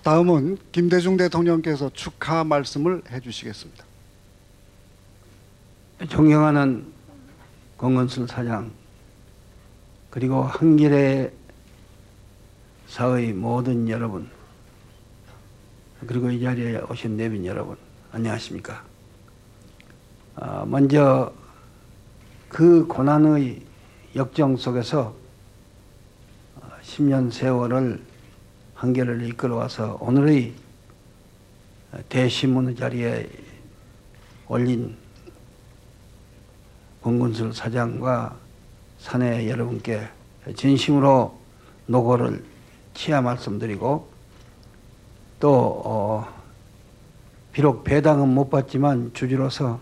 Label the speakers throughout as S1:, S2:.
S1: 다음은 김대중 대통령께서 축하 말씀을 해주시겠습니다.
S2: 존경하는 권건술 사장, 그리고 한겨레 사의 모든 여러분, 그리고 이 자리에 오신 내빈 여러분, 안녕하십니까? 먼저 그 고난의 역정 속에서 10년 세월을 한겨레를 이끌어와서 오늘의 대신문의 자리에 올린 권건술 사장과 사내 여러분께 진심으로 노고를 치하 말씀드리고, 또 비록 배당은 못 받지만 주주로서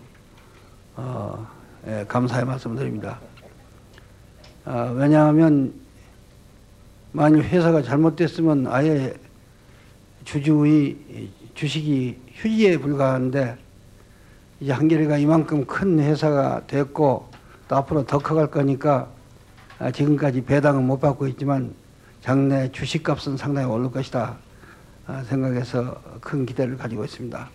S2: 감사의 말씀드립니다. 왜냐하면 만일 회사가 잘못됐으면 아예 주주의 주식이 휴지에 불과한데, 이제 한겨레가 이만큼 큰 회사가 됐고 또 앞으로 더 커갈 거니까 지금까지 배당은 못 받고 있지만 장래 주식값은 상당히 오를 것이다 생각해서 큰 기대를 가지고 있습니다.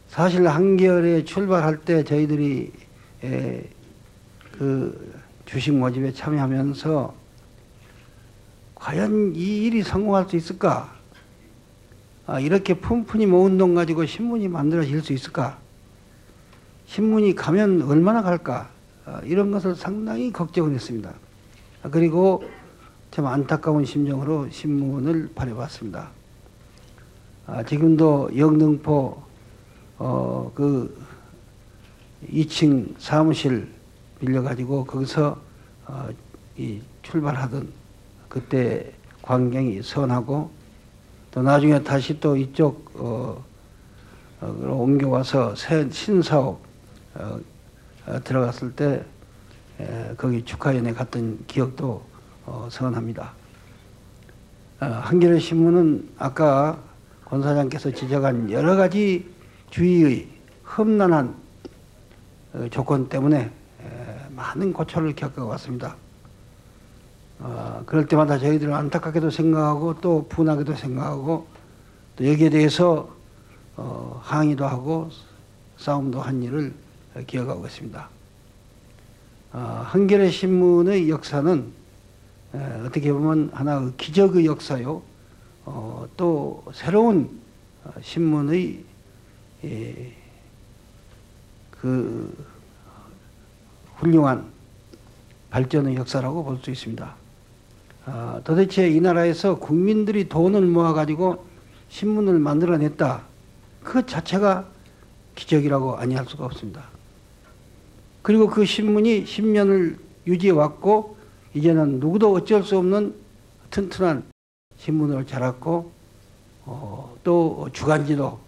S2: 사실 한겨레 출발할 때 저희들이 그 주식 모집에 참여하면서 과연 이 일이 성공할 수 있을까? 이렇게 푼푼히 모은 돈 가지고 신문이 만들어질 수 있을까? 신문이 가면 얼마나 갈까? 이런 것을 상당히 걱정을 했습니다. 그리고 참 안타까운 심정으로 신문을 발해봤습니다. 지금도 영등포 그 2층 사무실 빌려가지고 거기서 이 출발하던 그때 광경이 선하고, 또 나중에 다시 또 이쪽 옮겨와서 새 신사옥 들어갔을 때 거기 축하연에 갔던 기억도 선합니다. 한겨레 신문은 아까 권 사장께서 지적한 여러 가지 주위의 험난한 조건 때문에 많은 고초를 겪어왔습니다. 그럴 때마다 저희들은 안타깝게도 생각하고 또 분하게도 생각하고 또 여기에 대해서 항의도 하고 싸움도 한 일을 기억하고 있습니다. 한겨레 신문의 역사는 어떻게 보면 하나의 기적의 역사요, 또 새로운 신문의 그 훌륭한 발전의 역사라고 볼 수 있습니다. 도대체 이 나라에서 국민들이 돈을 모아가지고 신문을 만들어냈다, 그 자체가 기적이라고 아니할 수가 없습니다. 그리고 그 신문이 10년을 유지해 왔고 이제는 누구도 어쩔 수 없는 튼튼한 신문으로 자랐고, 또 주간지도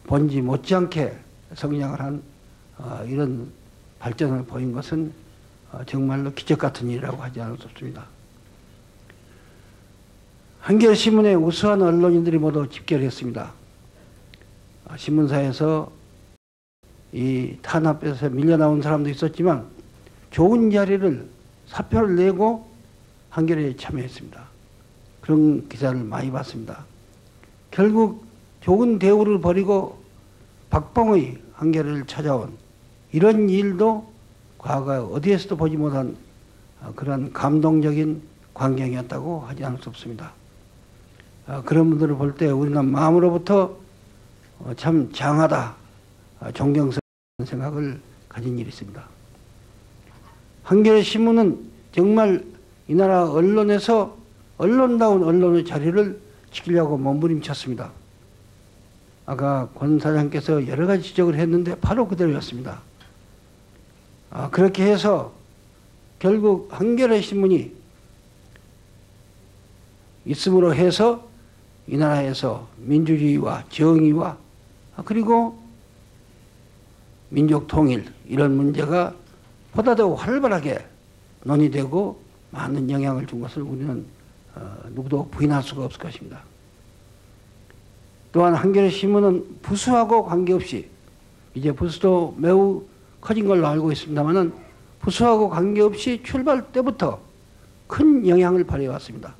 S2: 본지 못지않게 성장을 한 이런 발전을 보인 것은 정말로 기적 같은 일이라고 하지 않을 수 없습니다. 한겨레 신문의 우수한 언론인들이 모두 집결했습니다. 신문사에서 이 탄압에서 밀려나온 사람도 있었지만 좋은 자리를 사표를 내고 한겨레에 참여했습니다. 그런 기사를 많이 봤습니다. 결국 좋은 대우를 버리고 박봉의 한겨레를 찾아온 이런 일도 과거에 어디에서도 보지 못한 그런 감동적인 광경이었다고 하지 않을 수 없습니다. 그런 분들을 볼 때 우리는 마음으로부터 참 장하다, 존경스러운 생각을 가진 일이 있습니다. 한겨레 신문은 정말 이 나라 언론에서 언론다운 언론의 자리를 지키려고 몸부림쳤습니다. 아까 권 사장께서 여러 가지 지적을 했는데 바로 그대로였습니다. 그렇게 해서 결국 한겨레 신문이 있음으로 해서 이 나라에서 민주주의와 정의와 그리고 민족 통일 이런 문제가 보다 더 활발하게 논의되고 많은 영향을 준 것을 우리는 누구도 부인할 수가 없을 것입니다. 또한 한겨레 신문은 부수하고 관계없이, 이제 부수도 매우 커진 걸로 알고 있습니다만 부수하고 관계없이 출발 때부터 큰 영향을 발휘해왔습니다.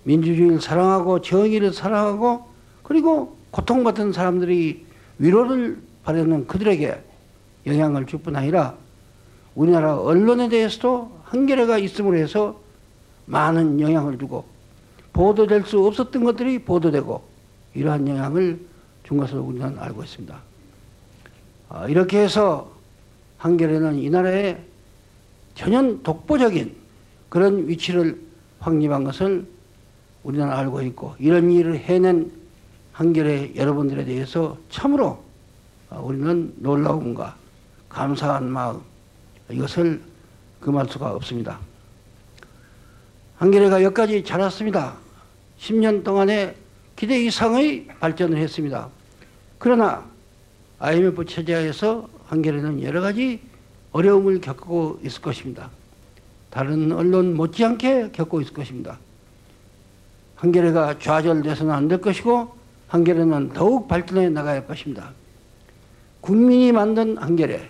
S2: 민주주의를 사랑하고 정의를 사랑하고 그리고 고통받은 사람들이 위로를 바라는 그들에게 영향을 줄 뿐 아니라 우리나라 언론에 대해서도 한겨레가 있음으로 해서 많은 영향을 주고 보도될 수 없었던 것들이 보도되고 이러한 영향을 준 것으로 우리는 알고 있습니다. 이렇게 해서 한겨레는 이 나라에 전혀 독보적인 그런 위치를 확립한 것을 우리는 알고 있고 이런 일을 해낸 한겨레 여러분들에 대해서 참으로 우리는 놀라움과 감사한 마음 이것을 금할 수가 없습니다. 한겨레가 여기까지 자랐습니다. 10년 동안에 기대 이상의 발전을 했습니다. 그러나 IMF 체제하에서 한겨레는 여러 가지 어려움을 겪고 있을 것입니다. 다른 언론 못지않게 겪고 있을 것입니다. 한겨레가 좌절돼서는 안 될 것이고 한겨레는 더욱 발전해 나가야 할 것입니다. 국민이 만든 한겨레,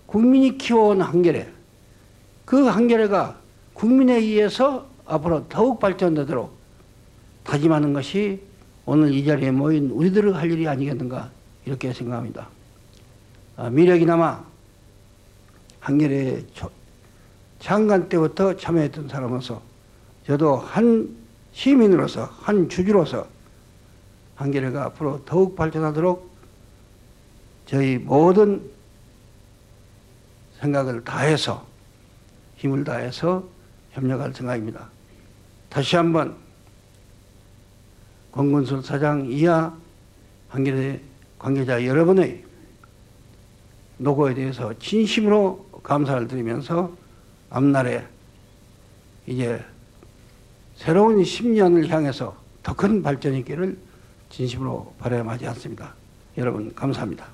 S2: 국민이 키워온 한겨레, 그 한겨레가 국민에 의해서 앞으로 더욱 발전되도록 다짐하는 것이 오늘 이 자리에 모인 우리들의 할 일이 아니겠는가 이렇게 생각합니다. 미력이나마 한겨레 창간 때부터 참여했던 사람으로서 저도 한 시민으로서 한 주주로서 한겨레가 앞으로 더욱 발전하도록 저희 모든 생각을 다해서 힘을 다해서 협력할 생각입니다. 다시 한번 권근수 사장 이하 한겨레 관계자 여러분의 노고에 대해서 진심으로 감사를 드리면서 앞날에 이제 새로운 10년을 향해서 더 큰 발전이 있기를 진심으로 바람하지 않습니다. 여러분 감사합니다.